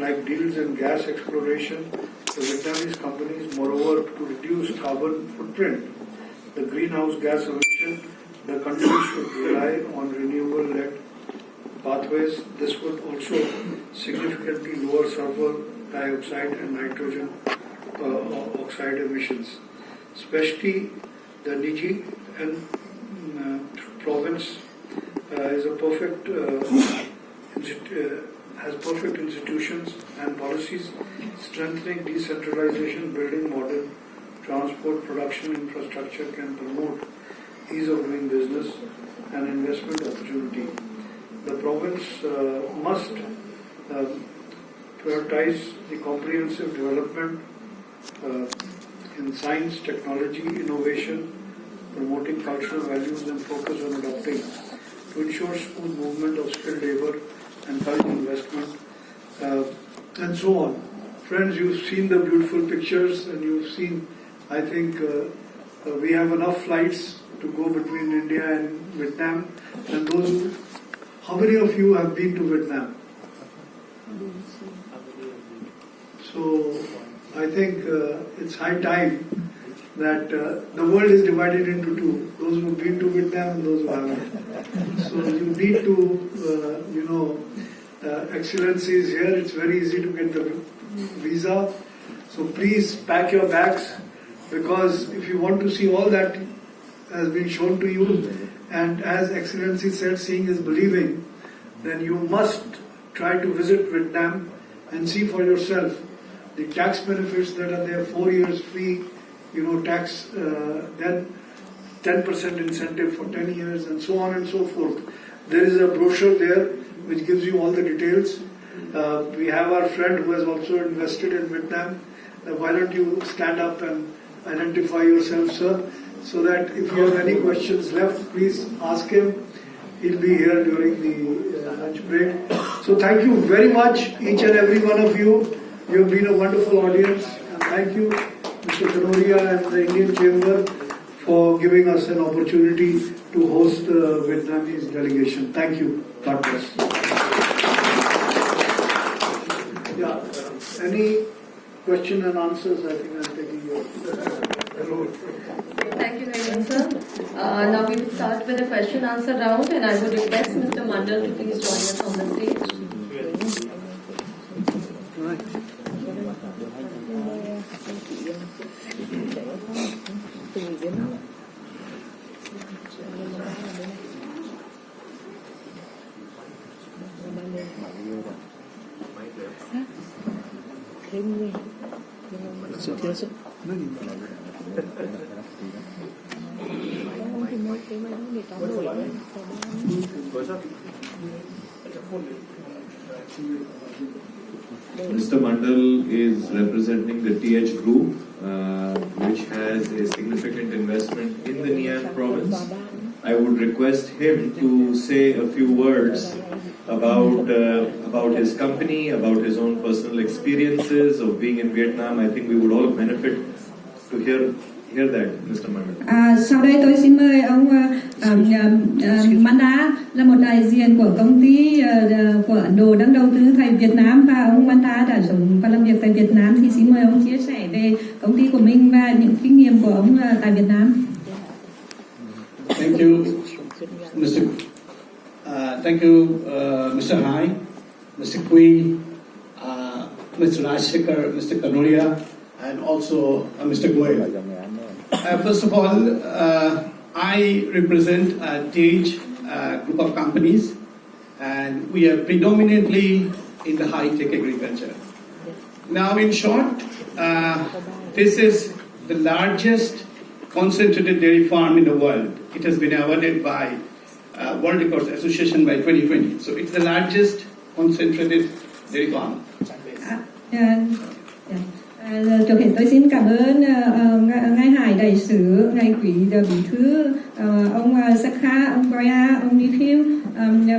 like deals in gas exploration, the Vietnamese companies, moreover, to reduce carbon footprint, the greenhouse gas emission, the country should rely on renewable-led pathways. This would also significantly lower sulfur dioxide and nitrogen oxide emissions. Especially the Niji and province is a perfect has perfect institutions and policies strengthening decentralization, building modern transport production infrastructure can promote ease of doing business and investment opportunity. The province must prioritize the comprehensive development in science, technology, innovation, promoting cultural values and focus on adopting to ensure smooth movement of skilled labor, encourage investment, and so on. Friends, you've seen the beautiful pictures and you've seen, I think, we have enough flights to go between India and Vietnam. And those, how many of you have been to Vietnam? So, I think it's high time that the world is divided into two, those who have been to Vietnam and those who haven't. So you need to, excellencies here, it's very easy to get the visa. So please pack your bags, because if you want to see all that has been shown to you, and as Excellency said, seeing is believing, then you must try to visit Vietnam and see for yourself the tax benefits that are there, 4 years free, tax, then 10% incentive for 10 years, and so on and so forth. There is a brochure there which gives you all the details. We have our friend who has also invested in Vietnam. Why don't you stand up and identify yourself, sir, so that if you have any questions left, please ask him. He'll be here during the lunch break. So thank you very much, each and every one of you. You have been a wonderful audience, and thank you, Mr. Kanoria and the Indian Chamber, for giving us an opportunity to host the Vietnamese delegation. Thank you. God bless. Yeah. Any question and answers? I think I'm taking your. Thank you very much, sir. Now we will start with the question answer round, and I would request Mr. Mandal to please join us on the stage. Mr. Mandal is representing the TH Group, which has a significant investment in the Nian province. I would request him to say a few words about his company, about his own personal experiences of being in Vietnam. I think we would all benefit to hear that, Mr. Mandal. Sau đây tôi xin mời ông Manda, là một đại diện của công ty của Ấn Độ đang đầu tư tại Việt Nam, và ông Manda đã sống và làm việc tại Việt Nam, thì xin mời ông chia sẻ về công ty của mình và những kinh nghiệm của ông tại Việt Nam. Thank you, Mr. Mr. Hai, Mr. Kui, Mr. Rajshekar, Mr. Kanoria, and also Mr. Goyal. First of all, I represent a TH group of companies, and we are predominantly in the high-tech agriculture. Now, in short, this is the largest concentrated dairy farm in the world. It has been awarded by World Records Association by 2020. So it's the largest concentrated dairy farm. Trước hết tôi xin cảm ơn ngài Hải đại sứ, ngài quý bí thư, ông Sakha, ông Goya, ông Nikhil,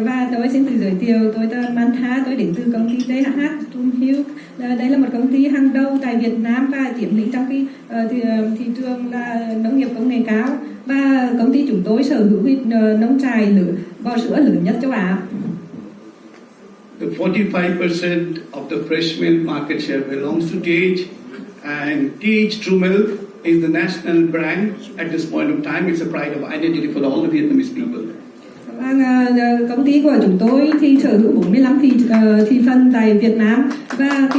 và tôi xin tự giới thiệu, tôi tên Mantha, tôi đến từ công ty DH Tumhill. Đây là một công ty hàng đầu tại Việt Nam và chiếm lĩnh trong cái thị trường là nông nghiệp công nghệ cao, và công ty chúng tôi sở hữu nông trại bò sữa lớn nhất châu Á. the 45% of the fresh milk market share belongs to TH, and TH True Milk is the national brand at this point of time. It's a pride of identity for all the Vietnamese people. Công ty của chúng tôi thì sở hữu 45 thị phần tại Việt Nam, và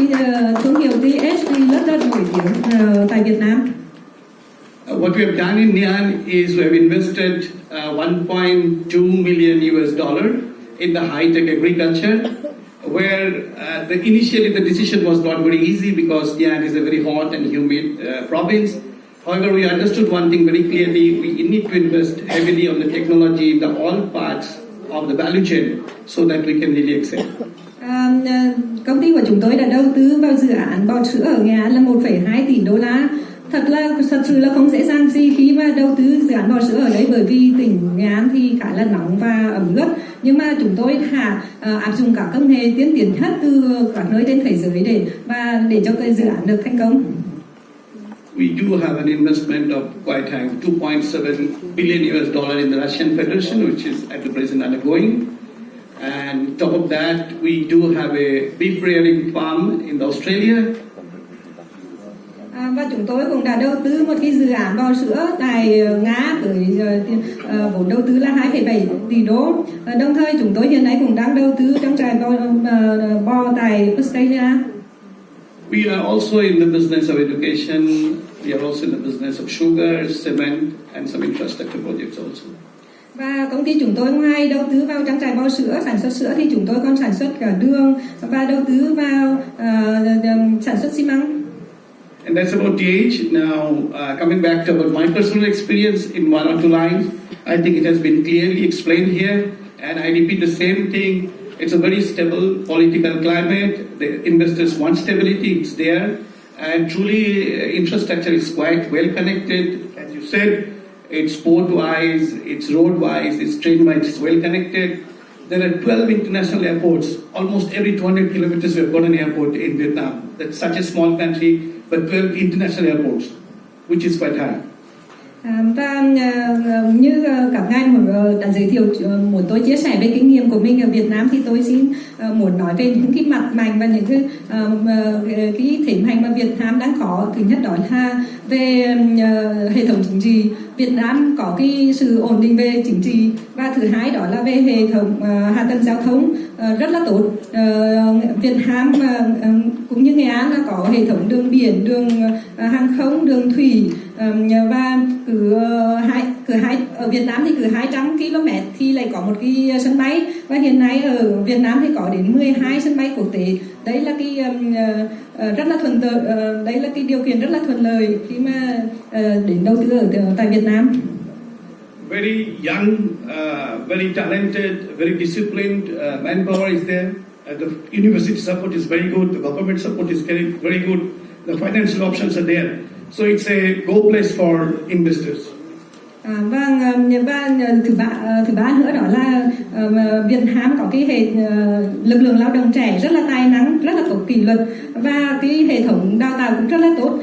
thương hiệu TH thì rất nổi tiếng tại Việt Nam. What we have done in Nian is we have invested $1.2 million in the high-tech agriculture, where initially the decision was not very easy because Nian is a very hot and humid province. However, we understood one thing very clearly: we need to invest heavily on the technology in all parts of the value chain so that we can really excel. Công ty của chúng tôi đã đầu tư vào dự án bò sữa ở Nghệ An là 1,2 tỷ đô la. Thật sự là không dễ dàng gì khi mà đầu tư dự án bò sữa ở đấy, bởi vì tỉnh Nghệ An thì khá là nóng và ẩm ướt. Nhưng mà chúng tôi áp dụng các công nghệ tiên tiến nhất từ các nơi trên thế giới để cho cái dự án được thành công. We do have an investment of quite high, $2.7 billion in the Russian Federation, which is at the present undergoing. And top of that, we do have a beef rearing farm in Australia. Và chúng tôi cũng đã đầu tư một cái dự án bò sữa tại Nga với vốn đầu tư là 2,7 tỷ đô. Đồng thời chúng tôi hiện nay cũng đang đầu tư trong trại bò tại Australia. We are also in the business of education. We are also in the business of sugar, cement, and some infrastructure projects also. Và công ty chúng tôi ngoài đầu tư vào trang trại bò sữa, sản xuất sữa, thì chúng tôi còn sản xuất cả đường và đầu tư vào sản xuất xi măng. And that's about TH. Now, coming back to about my personal experience in one or two lines, I think it has been clearly explained here, and I repeat the same thing. It's a very stable political climate. The investors want stability, it's there, and truly infrastructure is quite well connected. As you said, it's port-wise, it's road-wise, it's train-wise, it's well connected. There are 12 international airports. Almost every 200 kilometers we have got an airport in Vietnam. That's such a small country, but 12 international airports, which is quite high. Và như các ngài đã giới thiệu, muốn tôi chia sẻ về kinh nghiệm của mình ở Việt Nam, thì tôi xin muốn nói về những cái mặt mạnh và những cái thế mạnh mà Việt Nam đang có. Thứ nhất đó là về hệ thống chính trị, Việt Nam có cái sự ổn định về chính trị, và thứ hai đó là về hệ thống hạ tầng giao thông rất là tốt. Việt Nam cũng như Nghệ An là có hệ thống đường biển, đường hàng không, đường thủy, và ở Việt Nam thì cứ 200 km thì lại có một cái sân bay, và hiện nay ở Việt Nam thì có đến 12 sân bay quốc tế. Đấy là cái rất là đấy là cái điều kiện rất là thuận lợi khi mà đến đầu tư ở tại Việt Nam. Very young, very talented, very disciplined manpower is there. The university support is very good. The government support is very good. The financial options are there. So it's a go place for investors. Và thứ ba nữa đó là Việt Nam có cái lực lượng lao động trẻ rất là tài năng, rất là có kỷ luật, và cái hệ thống đào tạo cũng rất là tốt.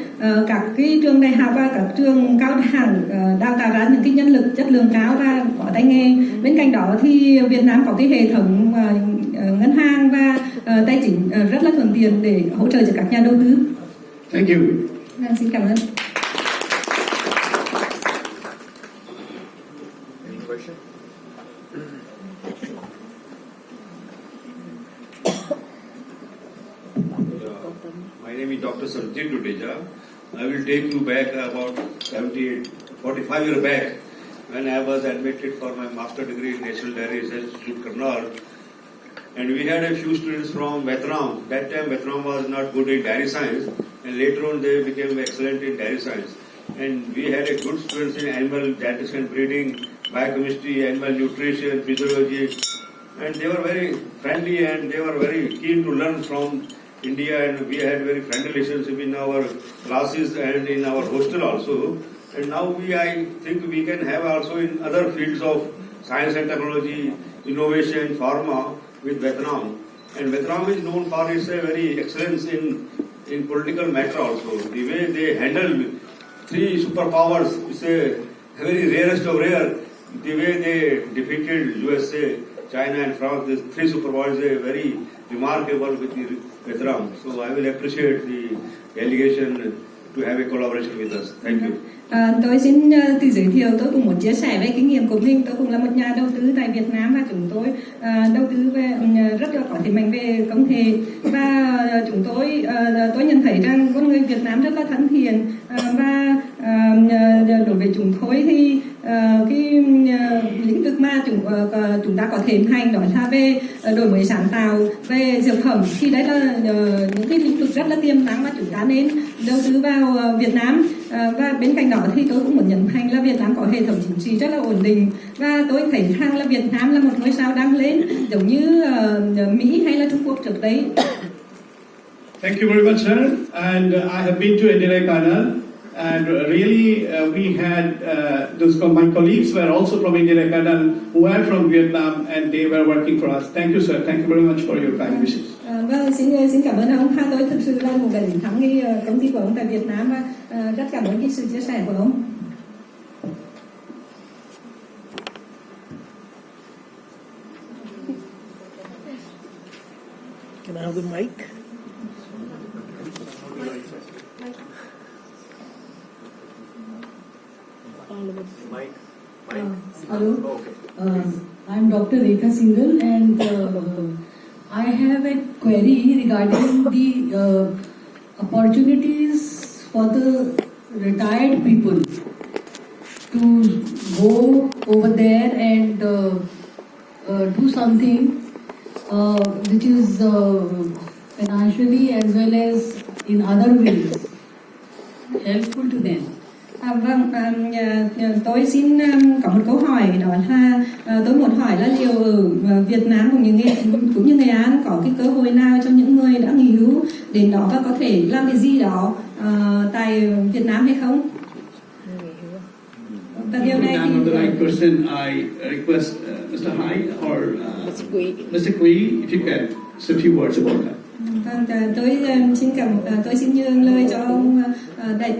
Các cái trường đại học và các trường cao đẳng đào tạo ra những cái nhân lực chất lượng cao và có tay nghề. Bên cạnh đó thì Việt Nam có cái hệ thống ngân hàng và tài chính rất là thuận tiện để hỗ trợ cho các nhà đầu tư. Thank you. Xin cảm ơn. My name is Dr. Sanjay Dudeja. I will take you back about 45 years back when I was admitted for my master degree in National Dairy Research Institute, Karnal. And we had a few students from Vietnam. That time Vietnam was not good in dairy science, and later on they became excellent in dairy science. And we had a good students in animal genetics and breeding, biochemistry, animal nutrition, physiology. And they were very friendly and they were very keen to learn from India, and we had very friendly relationship in our classes and in our hostel also. And now I think we can have also in other fields of science and technology, innovation, pharma with Vietnam. And Vietnam is known for its very excellence in political matter also. The way they handle three superpowers is a very rarest of rare. The way they defeated USA China and France, these three supervisors are very remarkable with the Vietnam. So I will appreciate the delegation to have a collaboration with us. Thank you. Tôi xin tự giới thiệu, tôi cũng muốn chia sẻ về kinh nghiệm của mình. Tôi cũng là một nhà đầu tư tại Việt Nam và chúng tôi đầu tư về rất là có thế mạnh về công nghệ, và chúng tôi nhận thấy rằng con người Việt Nam rất là thân thiện, và đối với chúng tôi thì cái lĩnh vực mà chúng ta có thể hành đó là về đổi mới sáng tạo, về dược phẩm, thì đấy là những cái lĩnh vực rất là tiềm năng mà chúng ta nên đầu tư vào Việt Nam. Và bên cạnh đó thì tôi cũng muốn nhấn mạnh là Việt Nam có hệ thống chính trị rất là ổn định, và tôi thấy rằng là Việt Nam là một ngôi sao đang lên giống như Mỹ hay là Trung Quốc trước đây. Thank you very much, sir. And I have been to Indira Canal, and really we had my colleagues were also from Indira Canal, who are from Vietnam, and they were working for us. Thank you, sir. Thank you very much for your kind wishes. Vâng, xin cảm ơn ông. Tôi thực sự là một lần thăm cái công ty của ông tại Việt Nam, và rất cảm ơn cái sự chia sẻ của ông. Can I have the mic? Hello. I'm Dr. Rekha Singhal, and I have a query regarding the opportunities for the retired people to go over there and do something which is financially as well as in other ways helpful to them. Vâng, tôi xin có một câu hỏi, đó là tôi muốn hỏi là liệu ở Việt Nam cũng như Nghệ An có cái cơ hội nào cho những người đã nghỉ hưu đến đó và có thể làm cái gì đó tại Việt Nam hay không? Và điều này I'm the right person. I request Mr. Hai or Mr. Kui, if you can say a few words about that. Vâng, tôi xin nhường lời cho ông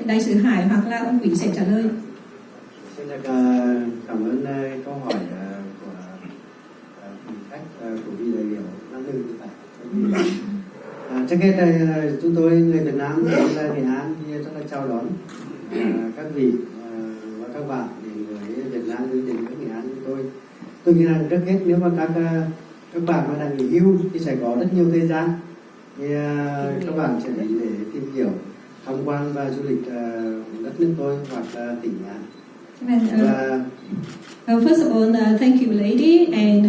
đại sứ Hải hoặc là ông Quý sẽ trả lời. Xin được cảm ơn câu hỏi của khách của vị đại biểu Nam Hưng. Trước hết chúng tôi người Việt Nam là Nghệ An rất là chào đón các vị và các bạn đến với Việt Nam, đến với Nghệ An chúng tôi. Tôi nghĩ rằng trước hết nếu mà các bạn mà đang nghỉ hưu thì sẽ có rất nhiều thời gian, thì các bạn sẽ đến để tìm hiểu, tham quan và du lịch đất nước tôi hoặc là tỉnh Nghệ An. First of all, thank you, lady. And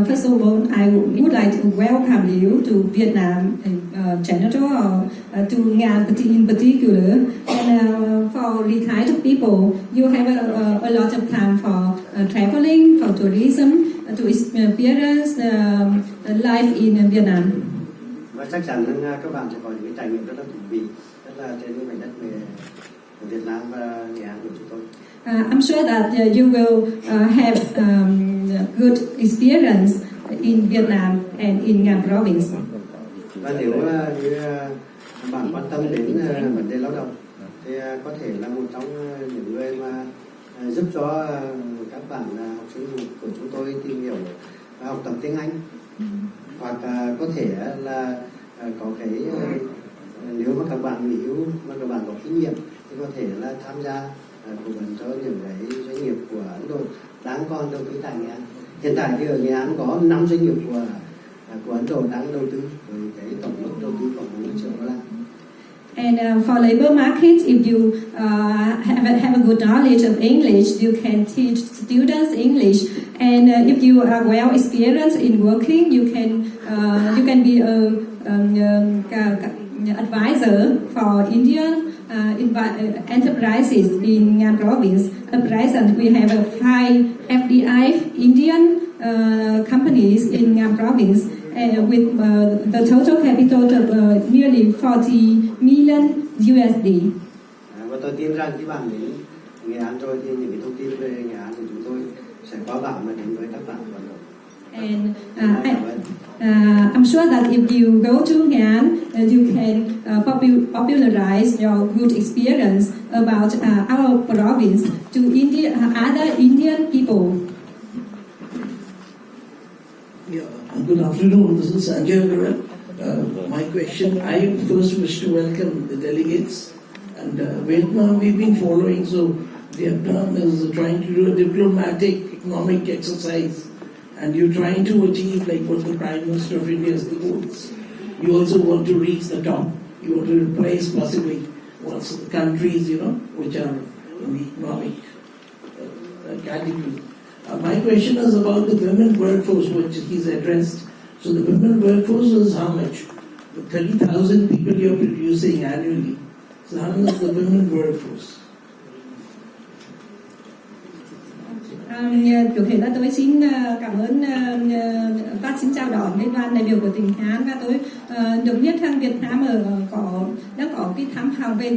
first of all, I would like to welcome you to Vietnam in general, to Nghệ An in particular. And for retired people, you have a lot of time for traveling, for tourism, to experience life in Vietnam. Và chắc chắn rằng các bạn sẽ có những cái trải nghiệm rất là thú vị, rất là trên những mảnh đất của Việt Nam và Nghệ An của chúng tôi. I'm sure that you will have good experience in Vietnam and in Nga province. Và nếu như bạn quan tâm đến vấn đề lao động thì có thể là một trong những người mà giúp cho các bạn học sinh của chúng tôi tìm hiểu và học tập tiếng Anh, hoặc có thể là có cái nếu mà các bạn nghỉ hưu mà các bạn có kinh nghiệm thì có thể là tham gia cố vấn cho những cái doanh nghiệp của Ấn Độ đang còn đầu tư tại Nghệ An. Hiện tại thì ở Nghệ An có 5 doanh nghiệp của Ấn Độ đang đầu tư với cái tổng mức đầu tư khoảng 40 triệu đô la. And for labor market, if you have a good knowledge of English, you can teach students English. And if you are well experienced in working, you can be an advisor for Indian enterprises in Nga province. At present, we have 5 FDI Indian companies in Nga province. With the total capital of nearly 40 million USD. Và tôi tin rằng khi bạn đến Nghệ An rồi thì những cái thông tin về Nghệ An của chúng tôi sẽ qua bạn mà đến với các bạn của Ấn Độ. And I'm sure that if you go to Nghệ An, you can popularize your good experience about our province to other Indian people. Good afternoon, this is Sanjay Agarwal. My question, I first wish to welcome the delegates. And Vietnam we've been following, so Vietnam is trying to do a diplomatic economic exercise, and you're trying to achieve like what the Prime Minister of India is the goals. You also want to reach the top. You want to replace possibly once the countries, which are in the economic category. My question is about the women workforce, which he's addressed. So the women workforce is how much? The 30,000 people you're producing annually. So how much is the women workforce? Trước hết là tôi xin cảm ơn và xin chào đón với đoàn đại biểu của tỉnh Hán, và tôi được biết rằng Việt Nam đang có cái tham khảo về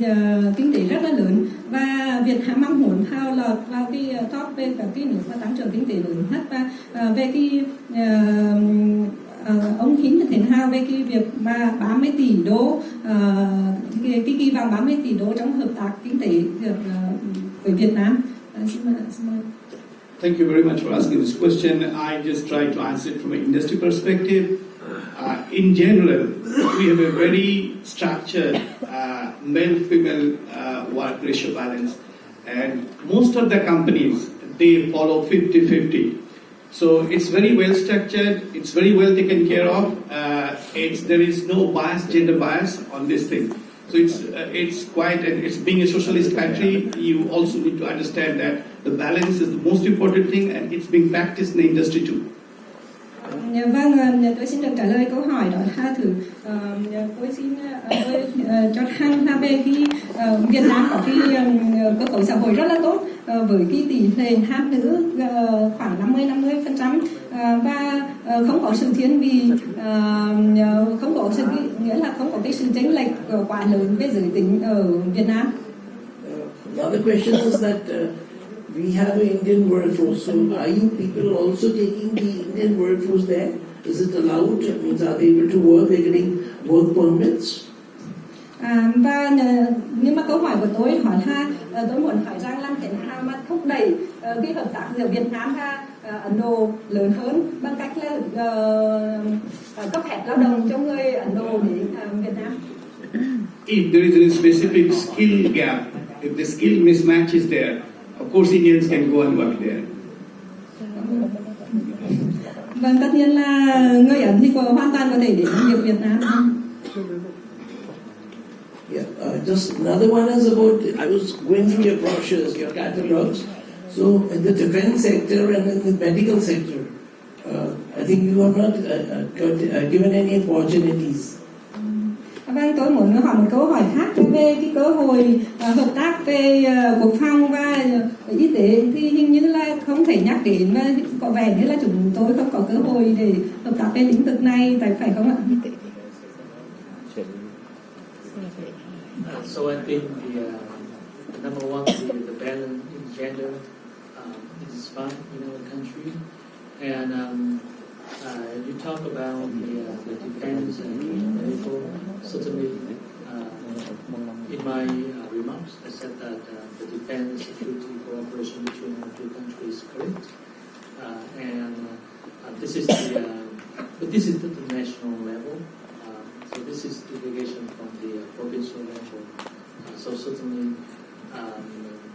kinh tế rất là lớn, và Việt Nam mong muốn thao lọt vào cái top về các cái nước mà tăng trưởng kinh tế lớn nhất, và về cái ông Hiến như thế nào về cái việc mà 30 tỷ đô cái kỳ vọng 30 tỷ đô trong hợp tác kinh tế với Việt Nam. Xin mời. Thank you very much for asking this question. I just try to answer it from an industry perspective. In general, we have a very structured male-female work ratio balance, and most of the companies, they follow 50-50. So it's very well structured, it's very well taken care of. There is no bias, gender bias on this thing. So it's quite, and it's being a socialist country, you also need to understand that the balance is the most important thing, and it's being practiced in the industry too. Vâng, tôi xin được trả lời câu hỏi đó là tôi xin cho thăng về khi Việt Nam có cái cơ cấu xã hội rất là tốt, với cái tỷ lệ nam nữ khoảng 50%, và không có sự thiên vị, không có sự nghĩa là không có cái sự chênh lệch quá lớn về giới tính ở Việt Nam. Another question is that we have an Indian workforce, so are you people also taking the Indian workforce there? Is it allowed? It means are they able to work? They're getting work permits? Và nhưng mà câu hỏi của tôi hỏi là tôi muốn hỏi rằng làm thế nào mà thúc đẩy cái hợp tác giữa Việt Nam và Ấn Độ lớn hơn bằng cách là cấp phép lao động cho người Ấn Độ đến Việt Nam. If there is a specific skill gap, if the skill mismatch is there, of course Indians can go and work there. Vâng, tất nhiên là người Ấn thì hoàn toàn có thể đến việc Việt Nam. Yeah, just another one is about, I was going through your brochures, your catalogs. So in the defense sector and in the medical sector, I think you have not given any opportunities. Vâng, tôi muốn hỏi một câu hỏi khác về cái cơ hội hợp tác về quốc phòng và y tế thì hình như là không thể nhắc đến, và có vẻ như là chúng tôi không có cơ hội để hợp tác về lĩnh vực này, phải không ạ? So I think the number one, the balance in gender is fine in our country, and you talk about the defense and the medical. Certainly, in my remarks, I said that the defense and security cooperation between our two countries is great, and this is the national level. So this is delegation from the provincial level. So certainly,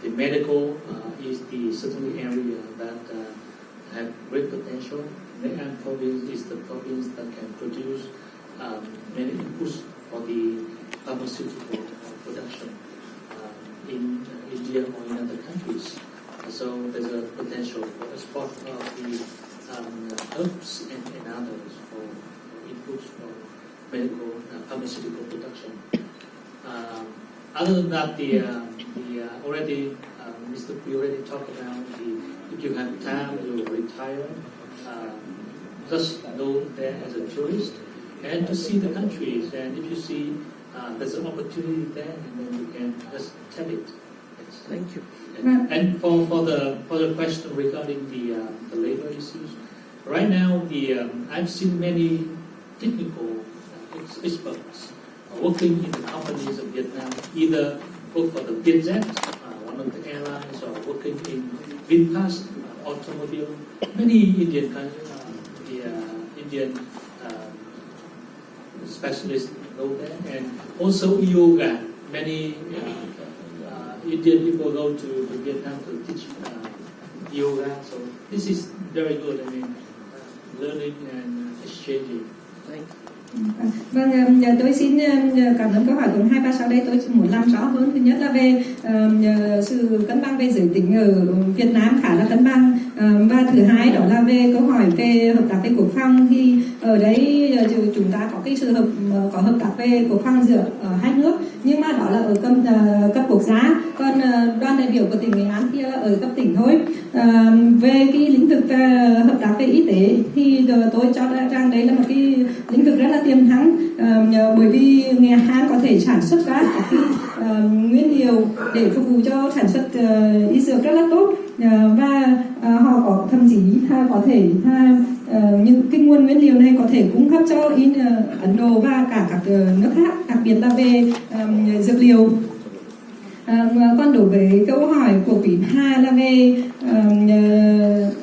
the medical is the certainly area that have great potential. An province is the province that can produce many inputs for the pharmaceutical production in India or in other countries. So there's a potential for export of the herbs and others for inputs for medical pharmaceutical production. Other than that, already Mr. P already talked about if you have time to retire, just go there as a tourist and to see the countries. And if you see there's an opportunity there, and then you can just tap it. Yes. Thank you. And for the question regarding the labor issues, right now I've seen many technical experts working in the companies of Vietnam, either work for the Vietjet, one of the airlines, or working in VinFast automobile. Many Indian Indian specialists go there, and also yoga. Many Indian people go to Vietnam to teach yoga. So this is very good. I mean, learning and exchanging. Vâng, tôi xin cảm ơn câu hỏi của 2 ba. Sau đây tôi muốn làm rõ hơn. Thứ nhất là về sự cân bằng về giới tính ở Việt Nam khá là cân bằng, và thứ hai đó là về câu hỏi về hợp tác về quốc phòng. Thì ở đây chúng ta có cái sự có hợp tác về quốc phòng giữa hai nước, nhưng mà đó là ở cấp quốc gia, còn đoàn đại biểu của tỉnh Nghệ An thì ở cấp tỉnh thôi. Về cái lĩnh vực hợp tác về y tế thì tôi cho rằng đây là một cái lĩnh vực rất là tiềm năng, bởi vì Nghệ An có thể sản xuất ra các cái nguyên liệu để phục vụ cho sản xuất y dược rất là tốt, và họ có thậm chí có thể những cái nguồn nguyên liệu này có thể cung cấp cho Ấn Độ và cả các nước khác, đặc biệt là về dược liệu. Còn đối với câu hỏi của quý Hà là về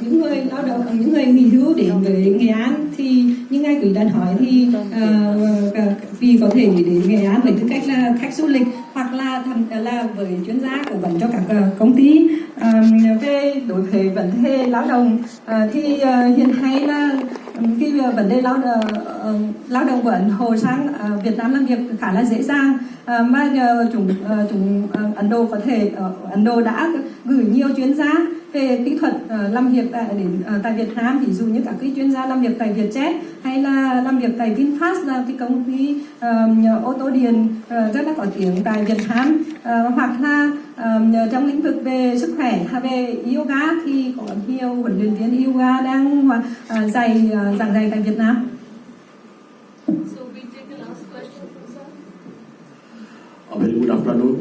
những người lao động, những người nghỉ hưu đến với Nghệ An, thì như ngài quý đã nói thì vì có thể đến Nghệ An với tư cách là khách du lịch hoặc là với chuyên gia cố vấn cho các công ty. Về đối với vấn đề lao động thì hiện nay là cái vấn đề lao động của Ấn Độ sang Việt Nam làm việc khá là dễ dàng, mà Ấn Độ đã gửi nhiều chuyên gia về kỹ thuật làm việc tại Việt Nam, ví dụ như các cái chuyên gia làm việc tại Vietjet hay là làm việc tại VinFast, là cái công ty ô tô điện rất là có tiếng tại Việt Nam, hoặc là trong lĩnh vực về sức khỏe về yoga thì có nhiều huấn luyện viên yoga đang giảng dạy tại Việt Nam. So we take the last question, sir. A very good afternoon.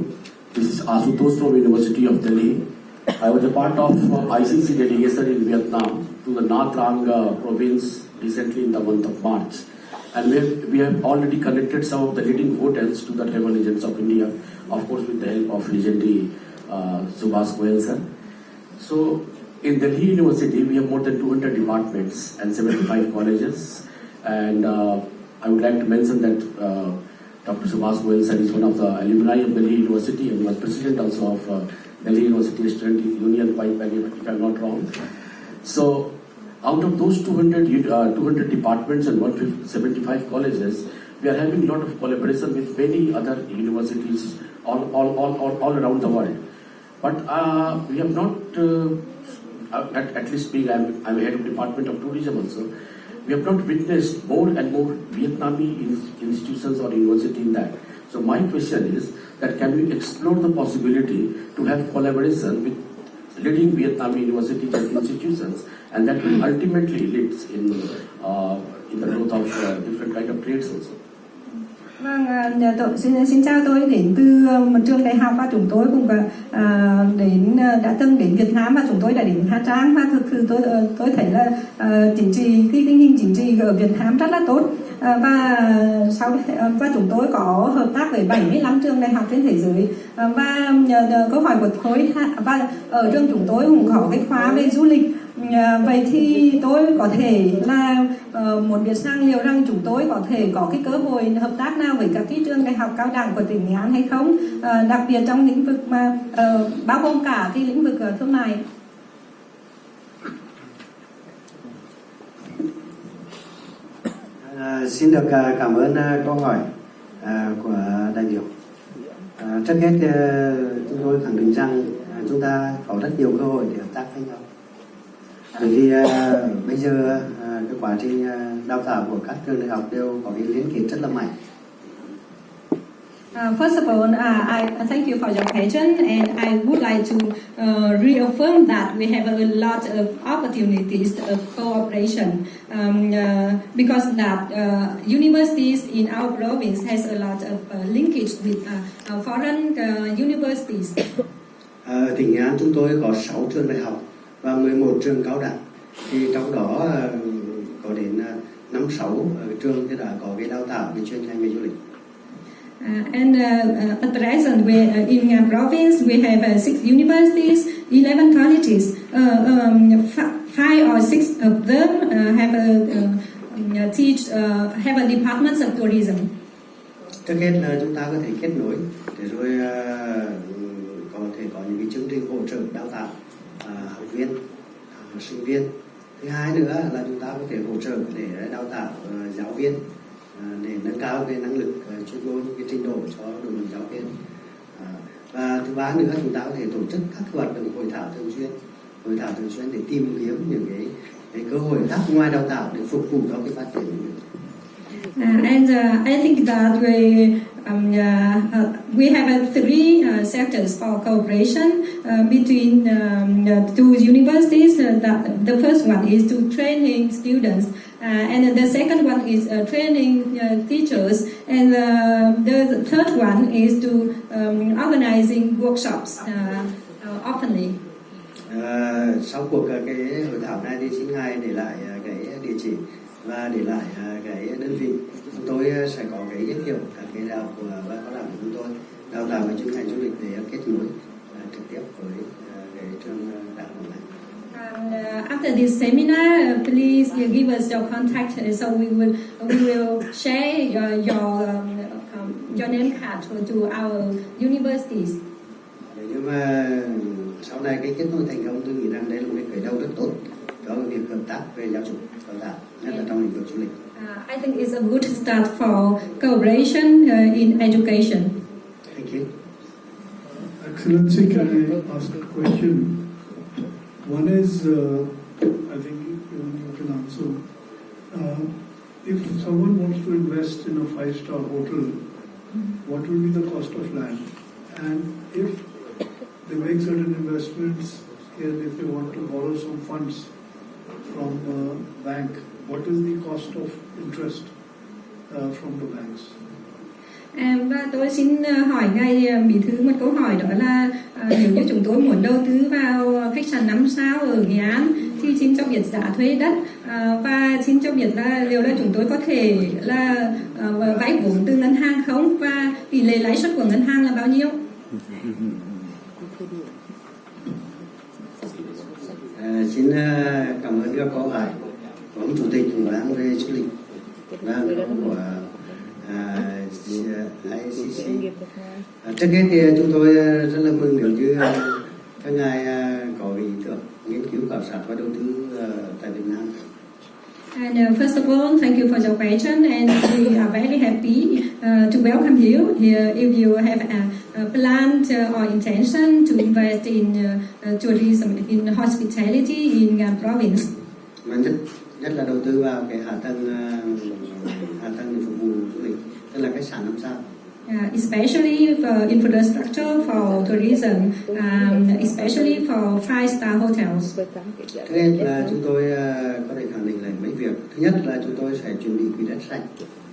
This is Asutosh from University of Delhi. I was a part of ICC delegation in Vietnam to the Nha Trang province recently in the month of March. And we have already connected some of the leading hotels to the travel agents of India, of course with the help of legendary Subhas Goyal sir. So in Delhi University, we have more than 200 departments and 75 colleges. And I would like to mention that Dr. Subhas Goyal sir is one of the alumni of Delhi University and was president also of Delhi University Student Union, if I'm not wrong. So out of those 200 departments and 175 colleges, we are having a lot of collaboration with many other universities all around the world. But we have not, at least being I'm head of Department of Tourism also, we have not witnessed more and more Vietnamese institutions or university in that. So my question is that can we explore the possibility to have collaboration with leading Vietnamese universities and institutions, and that will ultimately lead in the growth of different kind of trades also. Vâng, xin chào, tôi đến từ một trường đại học và chúng tôi cũng đã từng đến Việt Nam và chúng tôi đã đến Nha Trang, và thực sự tôi thấy là tình hình chính trị ở Việt Nam rất là tốt, và chúng tôi có hợp tác với 75 trường đại học trên thế giới, và câu hỏi của tôi và ở trường chúng tôi cũng có cái khóa về du lịch. Vậy thì tôi có thể là muốn biết sang liệu rằng chúng tôi có thể có cái cơ hội hợp tác nào với các cái trường đại học cao đẳng của tỉnh Nghệ An hay không, đặc biệt trong lĩnh vực mà bao gồm cả cái lĩnh vực thương mại. Xin được cảm ơn câu hỏi của đại biểu. Trước hết chúng tôi khẳng định rằng chúng ta có rất nhiều cơ hội để hợp tác với nhau. Bởi vì bây giờ cái quá trình đào tạo của các trường đại học đều có cái liên kết rất là mạnh. First of all, I thank you for your question, and I would like to reaffirm that we have a lot of opportunities of cooperation, because that universities in our province has a lot of linkage with foreign universities. Tỉnh Nghệ An chúng tôi có 6 trường đại học và 11 trường cao đẳng, thì trong đó có đến 5-6 trường thì đã có cái đào tạo về chuyên ngành về du lịch. And at present, in Nghệ An province, we have 6 universities, 11 colleges. 5 or 6 of them have have a department of tourism. Trước hết là chúng ta có thể kết nối để rồi có thể có những cái chương trình hỗ trợ đào tạo học viên, sinh viên. Thứ hai nữa là chúng ta có thể hỗ trợ để đào tạo giáo viên để nâng cao cái năng lực chuyên môn, cái trình độ cho đội ngũ giáo viên. Và thứ ba nữa chúng ta có thể tổ chức các hoạt động hội thảo thường xuyên để tìm kiếm những cái cơ hội khác ngoài đào tạo để phục vụ cho cái phát triển. And I think that we have three sectors for cooperation between two universities. The first one is to training students, and the second one is training teachers, and the third one is to organizing workshops oftenly. Sau cuộc cái hội thảo này thì xin ngài để lại cái địa chỉ và để lại cái đơn vị. Chúng tôi sẽ có cái giới thiệu các cái đại học và cao đẳng của chúng tôi đào tạo về chuyên ngành du lịch để kết nối trực tiếp với cái trường đại học này. After this seminar, please give us your contact so we will share your name card to our universities. Nhưng mà sau này cái kết nối thành công, tôi nghĩ rằng đây là một cái khởi đầu rất tốt cho việc hợp tác về giáo dục đào tạo, nhất là trong lĩnh vực du lịch. I think it's a good start for cooperation in education. Thank you. Excellency, can I ask a question? One is, I think you can answer. If someone wants to invest in a 5-star hotel, what will be the cost of land? And if they make certain investments and if they want to borrow some funds from the bank, what is the cost of interest from the banks? Và tôi xin hỏi ngài bí thư một câu hỏi, đó là nếu như chúng tôi muốn đầu tư vào khách sạn 5 sao ở Nghệ An thì xin cho biết giá thuê đất và xin cho biết là liệu là chúng tôi có thể là vay vốn từ ngân hàng không, và tỷ lệ lãi suất của ngân hàng là bao nhiêu? Xin cảm ơn các câu hỏi của ông chủ tịch của Ban về du lịch và của ICC. Trước hết thì chúng tôi rất là mừng nếu như các ngài có ý tưởng nghiên cứu khảo sát và đầu tư tại Việt Nam. And first of all, thank you for your question, and we are very happy to welcome you here. If you have a plan or intention to invest in tourism, in hospitality in Nghệ An province, Mà nhất là đầu tư vào cái hạ tầng để phục vụ du lịch, tức là khách sạn 5 sao. especially for infrastructure for tourism, especially for 5-star hotels. Thứ nhất là chúng tôi có thể khẳng định là mấy việc. Thứ nhất là chúng tôi sẽ chuẩn bị quỹ đất sạch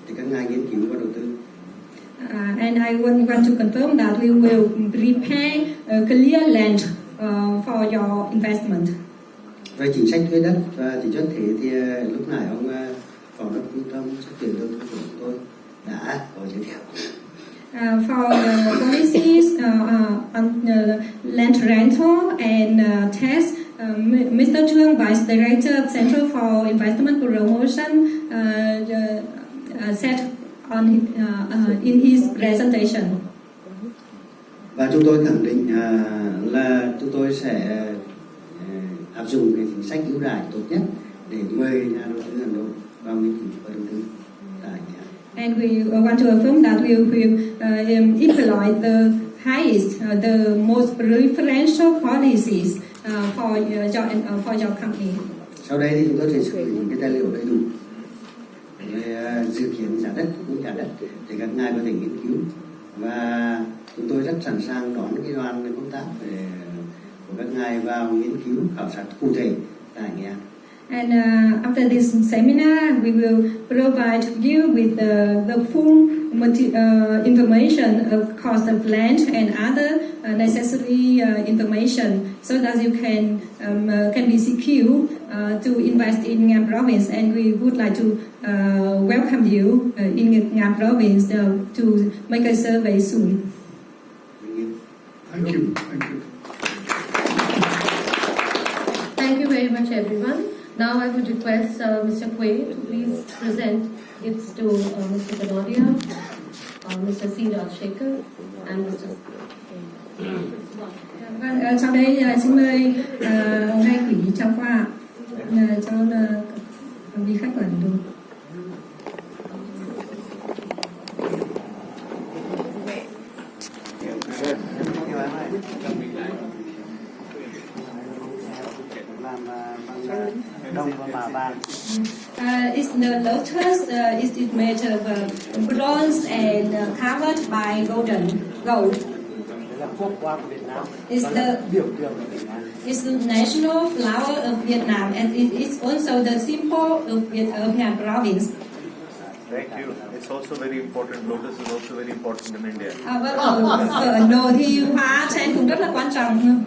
để các ngài nghiên cứu và đầu tư. And I want to confirm that we will prepare clear land for your investment. Về chính sách thuê đất và chỉ cho thế thì lúc nãy ông Phó Đốc Trung tâm Xúc tiến Đầu tư của chúng tôi đã có giới thiệu. For policies on land rental and tax, Mr. Trương, Vice Director of Center for Investment Promotion, said on in his presentation. Và chúng tôi khẳng định là chúng tôi sẽ áp dụng cái chính sách ưu đãi tốt nhất để mời nhà đầu tư Hà Nội vào nghiên cứu và đầu tư tại Nghệ An. And we want to affirm that we will employ the highest, the most preferential policies for your company. Sau đây thì chúng tôi sẽ xử lý những cái tài liệu đầy đủ về dự kiến giá đất cũng giá đất để các ngài có thể nghiên cứu, và chúng tôi rất sẵn sàng đón cái đoàn công tác của các ngài vào nghiên cứu khảo sát cụ thể tại Nghệ An. And after this seminar, we will provide you with the full information of cost of land and other necessary information, so that you can be secure to invest in Nghệ An province. And we would like to welcome you in Nghệ An province to make a survey soon. Thank you. Thank you. Thank you very much, everyone. Now I would request Mr. Quay to please present gifts to Mr. Kanodia, Mr. C. Rajshekhar, and Mr. Vâng, sau đây xin mời hai quỹ trao quà cho vị khách mời chúng tôi. It's the lotus. Is made of bronze and covered by gold. It's the national flower of Vietnam, and it is also the symbol of Vietnam province. Thank you. It's also very important. Lotus is also very important in India. Vâng, ở Ấn Độ thì hoa sen cũng rất là quan trọng.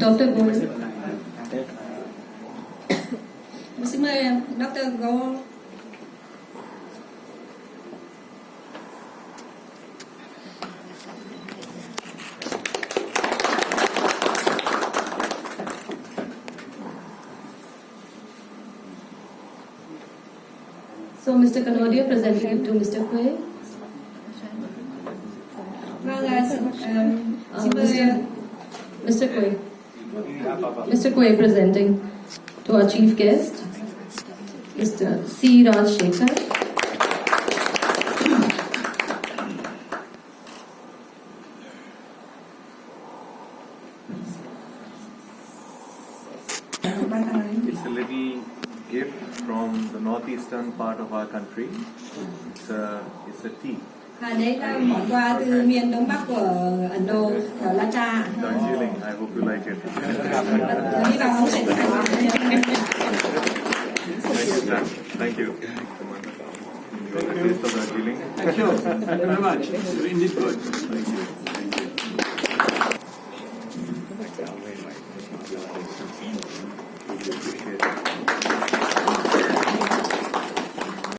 Dr. Goel. Xin mời Dr. Goel. So Mr. Kanodia presenting it to Mr. Quay. Vâng, xin mời Mr. Quay. Mr. Quay presenting to our chief guest, Mr. C. Rajshekhar. It's a little gift from the northeastern part of our country. It's a tea. Đấy là món quà từ miền đông bắc của Ấn Độ, đó là trà. Darjeeling. I hope you like it. Hy vọng ông sẽ thích. Thank you. Enjoy the taste of Darjeeling. Thank you very much. Indeed good.